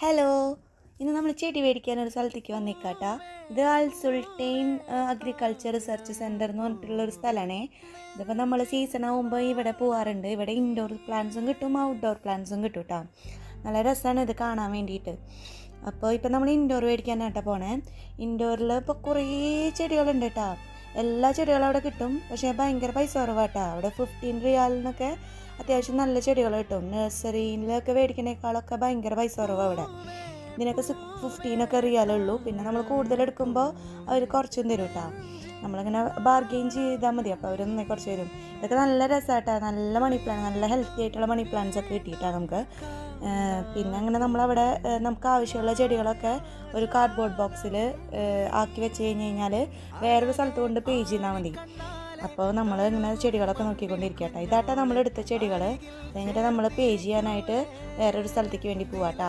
Hello, ഇന്ന് നമ്മൾ ചെടി മേടിക്കാൻ ഒരു സ്ഥലത്തേക്ക് വന്നേക്കാട്ടാ. ഇത് ആൽ സുൽട്ടൈൻ അഗ്രികൾച്ചർ റിസർച്ച് സെൻറ്റർ എന്ന് പറഞ്ഞിട്ടുള്ളൊരു സ്ഥലമാണേ. ഇതിപ്പോൾ നമ്മൾ സീസൺ ആകുമ്പോൾ ഇവിടെ പോകാറുണ്ട്. ഇവിടെ ഇൻഡോർ പ്ലാന്റ്സും കിട്ടും, ഔട്ട്ഡോർ പ്ലാന്റ്സും കിട്ടും കേട്ടോ. നല്ല രസമാണ് ഇത് കാണാൻ വേണ്ടിയിട്ട്. അപ്പോൾ ഇപ്പോൾ നമ്മൾ ഇൻഡോർ മേടിക്കാനായിട്ടാ പോണേ. ഇൻഡോറിൽ ഇപ്പോൾ കുറേ ചെടികളുണ്ട് കേട്ടോ. എല്ലാ ചെടികളും അവിടെ കിട്ടും, പക്ഷേ ഭയങ്കര പൈസ കുറവാട്ടോ. അവിടെ 15 റിയാലിനൊക്കെ അത്യാവശ്യം നല്ല ചെടികൾ കിട്ടും. നഴ്സറിയിലൊക്കെ മേടിക്കുന്നേക്കാളൊക്കെ ഭയങ്കര പൈസ കുറവാണ് അവിടെ. ഇതിനൊക്കെ 15 റിയാലുള്ളൂ. പിന്നെ നമ്മൾ കൂടുതൽ എടുക്കുമ്പോൾ അവർ കുറച്ചും തരും കേട്ടോ. നമ്മളിങ്ങനെ ബാർഗെയിൻ ചെയ്താൽ മതി, അപ്പോൾ അവർ നന്നായി കുറച്ച് തരും. ഇതൊക്കെ നല്ല രസമായിട്ടാണ്. നല്ല മണി പ്ലാന്റ്, നല്ല ഹെൽത്തി ആയിട്ടുള്ള മണി പ്ലാന്റ്സ് ഒക്കെ കിട്ടിയിട്ടാണ് നമുക്ക്. പിന്നെ അങ്ങനെ നമ്മളവിടെ നമുക്ക് ആവശ്യമുള്ള ചെടികളൊക്കെ ഒരു കാർഡ്ബോർഡ് ബോക്സിൽ ആക്കി വെച്ച് കഴിഞ്ഞാൽ വേറൊരു സ്ഥലത്ത് കൊണ്ട് പേ ചെയ്താൽ മതി. അപ്പോൾ നമ്മൾ ഇങ്ങനെ ചെടികളൊക്കെ നോക്കിക്കൊണ്ടിരിക്കുക കേട്ടോ. ഇതാട്ടോ നമ്മളെടുത്ത ചെടികൾ. കഴിഞ്ഞിട്ട് നമ്മൾ പേ ചെയ്യാനായിട്ട് വേറൊരു സ്ഥലത്തേക്ക് വേണ്ടി പോവാം കേട്ടോ.